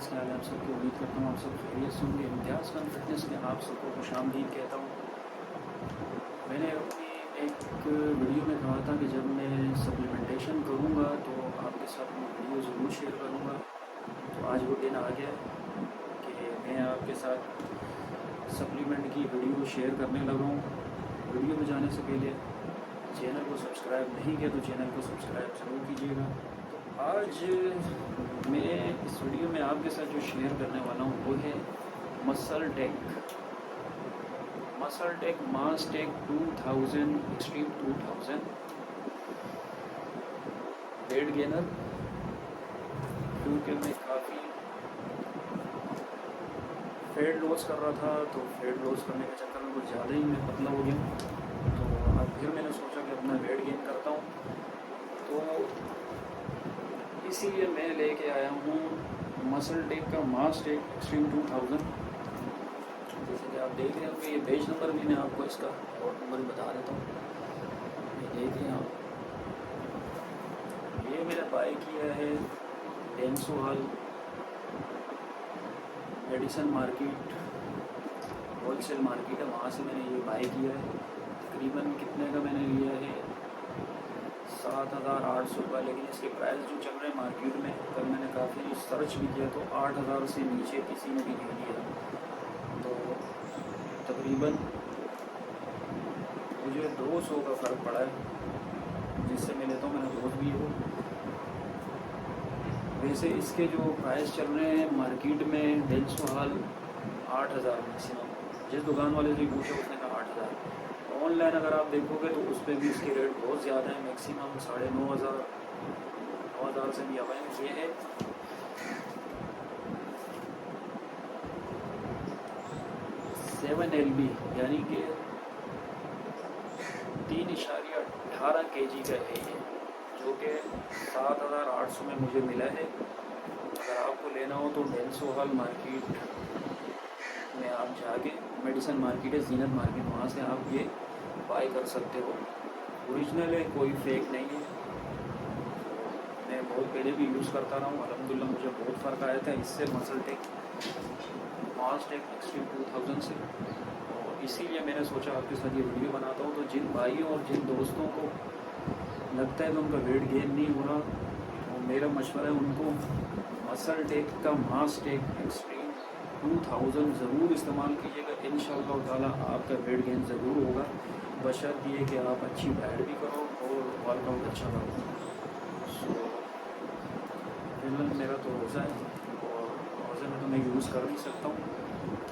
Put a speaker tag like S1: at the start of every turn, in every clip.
S1: Friends, क्या हाल है आप सबकी। उम्मीद करता हूँ आप सब खैरियत से होंगे। इम्तियाज़ खान फिटनेस में आप सबको खुशामदीद कहता हूँ। मैंने अपनी एक वीडियो में कहा था कि जब मैं सप्लीमेंटेशन करूँगा तो आपके साथ मैं वीडियो ज़रूर शेयर करूँगा। तो आज वो दिन आ गया कि मैं आपके साथ सप्लीमेंट की वीडियो शेयर करने लगा हूँ। वीडियो में जाने से पहले चैनल को सब्सक्राइब नहीं किया तो चैनल को सब्सक्राइब ज़रूर कीजिएगा। तो आज मैं इस वीडियो में आपके साथ जो शेयर करने वाला हूँ वो है मसल टेक मास टेक 2000 एक्सट्रीम 2000 वेट गेनर। क्योंकि मैं काफ़ी फेट लॉस कर रहा था, तो फेट लॉस करने के चक्कर में कुछ ज़्यादा ही मैं पतला हो गया। तो अब फिर मैंने सोचा कि अपना वेट गेन करता हूँ, तो इसीलिए मैं लेके आया हूँ मसल टेक का मास टेक एक्सट्रीम 2000। जैसे कि आप देख रहे होंगे, ये पेज नंबर भी मैं आपको इसका और नंबर भी बता देता हूँ। ये देख रहे हैं आप, ये मैंने बाय किया है Denso Hall medicine market, wholesale market है, वहाँ से मैंने ये बाय किया है। तकरीबन कितने का मैंने लिया है, 7,800 रुपये। लेकिन इसके प्राइस जो चल रहे हैं मार्केट में, कल मैंने काफ़ी सर्च भी किया तो 8,000 से नीचे किसी ने भी नहीं दिया। तो तकरीबन मुझे 200 का फ़र्क पड़ा है, जिससे मैं लेता हूँ। मैंने रोज़ भी हो। वैसे इसके जो प्राइस चल रहे हैं मार्केट में, डेंसो हॉल 8,000 मैक्सिमम। जिस दुकान वाले से पूछा उसने कहा 8,000। ऑनलाइन अगर आप देखोगे तो उस पर भी इसके रेट बहुत ज़्यादा है, मैक्सिमम 9,500 9,000 से भी अब है। ये है 7 LB, यानी कि 3.18 kg का है ये, जो कि 7,800 में मुझे मिला है। अगर आपको लेना हो तो डेंसो हॉल मार्केट में आप जाके, मेडिसन मार्केट है, जीनत मार्केट, वहाँ से आप ये बाय कर सकते हो। ओरिजिनल है, कोई फेक नहीं है। मैं बहुत पहले भी यूज़ करता रहा हूँ, अल्हम्दुलिल्लाह मुझे बहुत फ़र्क आया था इससे, मसल टेक मास टेक एक्सट्रीम 2000 से। और इसीलिए मैंने सोचा आपके साथ ये वीडियो बनाता हूँ। तो जिन भाइयों और जिन दोस्तों को लगता है कि उनका वेट गेन नहीं हो रहा, तो मेरा मशवरा है उनको मसल टेक का मास टेक एक्सट्रीम 2000 ज़रूर इस्तेमाल कीजिएगा। इंशाअल्लाह ताला आपका वेट गेन ज़रूर होगा, बशर्त ये कि आप अच्छी डाइट भी करो और वर्कआउट अच्छा करो। सो फिलहाल मेरा तो रोज़ा है और रोज़े में तो मैं यूज़ कर नहीं सकता हूँ,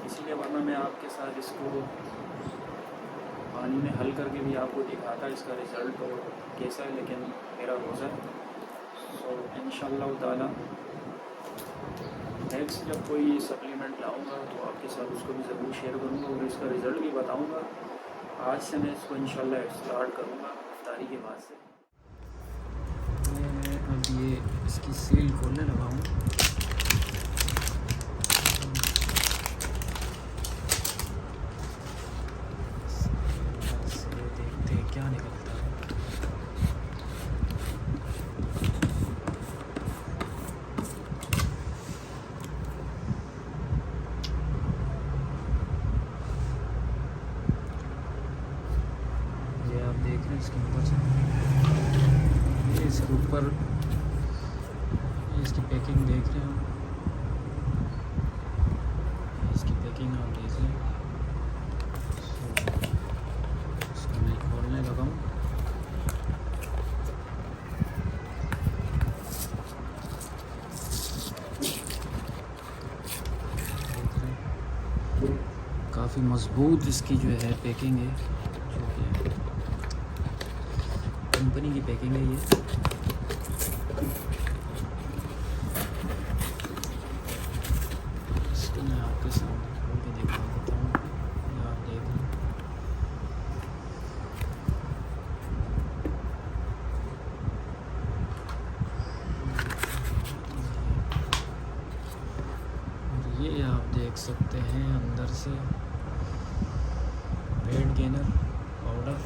S1: इसीलिए वरना मैं आपके साथ इसको पानी में हल करके भी आपको दिखाता इसका रिज़ल्ट और कैसा है। लेकिन मेरा रोज़ा है, सो इंशाअल्लाह ताला नेक्स्ट जब कोई सप्लीमेंट लाऊंगा तो आपके साथ उसको भी ज़रूर शेयर करूंगा और इसका रिज़ल्ट भी बताऊंगा। आज से मैं इसको इंशाल्लाह स्टार्ट करूंगा इफ्तारी के बाद से। मैं अब ये इसकी सील खोलने लगा हूँ। देखते हैं क्या निकलता है। ये आप देख रहे हैं इसके ऊपर से, ये इसके ऊपर ये इसकी पैकिंग देख रहे हो, इसकी पैकिंग आप देख रहे हैं। इसको मैं खोलने लगा हूँ। काफ़ी मज़बूत इसकी जो है पैकिंग है, जो कि कंपनी की पैकिंग है। ये इसको मैं आपके सामने खोल के दिखा देता हूँ। ये आप देख लें, और ये आप देख सकते हैं अंदर से वेट गेनर पाउडर।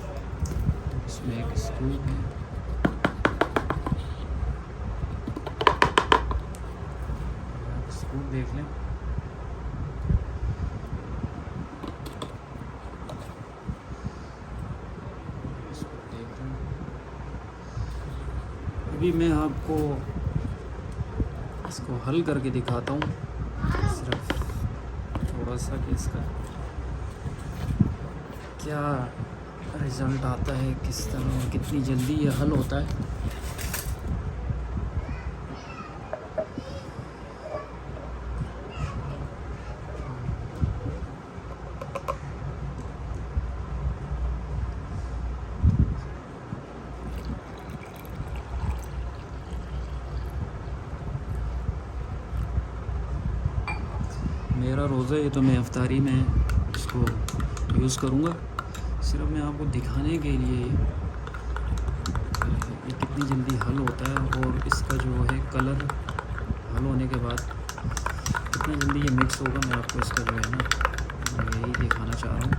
S1: इसमें एक स्कूप है, फूड देख लें। इसको देख रहे हैं। अभी मैं आपको इसको हल करके दिखाता हूँ, सिर्फ थोड़ा सा कि इसका क्या रिज़ल्ट आता है, किस तरह कितनी जल्दी ये हल होता है। मेरा रोज़ा है तो मैं इफ्तारी में इसको यूज़ करूँगा। सिर्फ मैं आपको दिखाने के लिए ये कितनी जल्दी हल होता है और इसका जो है कलर हल होने के बाद कितना जल्दी ये मिक्स होगा, मैं आपको इसका जो है ना मैं यही दिखाना चाह रहा हूँ।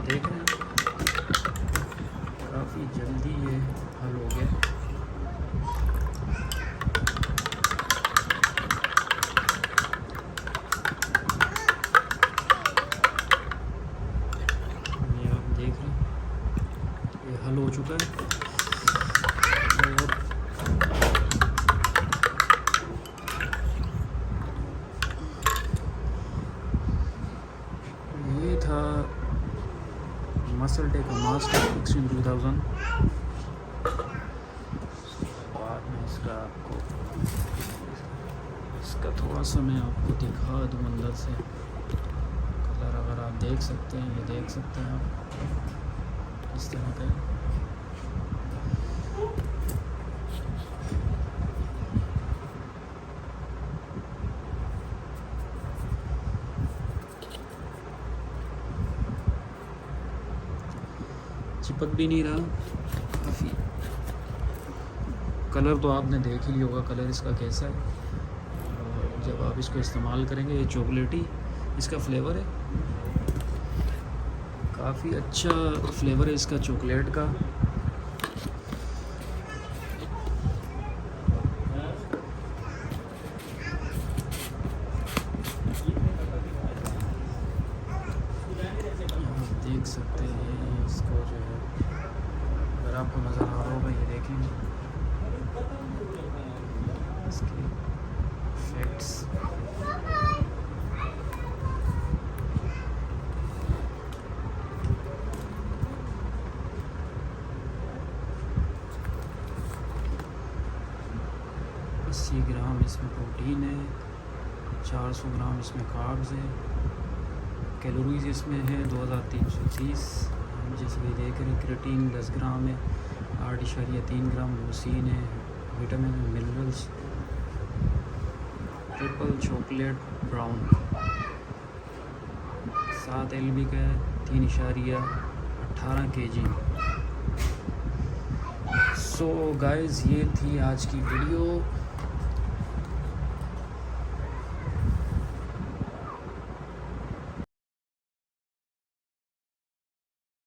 S1: देख रहे हैं काफ़ी जल्दी ये हल हो गया। ये आप देख रहे हैं ये हल हो चुका है। और ये था मसल टेक मास्टर एक्सट्रीम 2000। बाद में इसका आपको इसका थोड़ा सा मैं आपको दिखा दूँ अंदर से कलर, अगर आप देख सकते हैं, ये देख सकते हैं आप इस तरह का। चिपक भी नहीं रहा काफ़ी। कलर तो आपने देख ही लिया होगा कलर इसका कैसा है। और जब आप इसको इस्तेमाल करेंगे, ये चॉकलेटी इसका फ्लेवर है, काफ़ी अच्छा फ्लेवर है इसका चॉकलेट का। आप देख सकते हैं इसको जो है, अगर आपको नज़र आ रहा होगा, ये देखेंगे इसके इफेक्ट्स। अस्सी ग्राम इसमें प्रोटीन है, 400 ग्राम इसमें कार्ब्स है, कैलोरीज इसमें है 2330। हम जैसे कि देख रहे हैं क्रिएटिन 10 ग्राम है, 8.3 ग्राम लूसीन है, vitamin minerals, triple chocolate brown, 7 LB का है, 3.18 kg। सो गाइस, ये थी आज की वीडियो।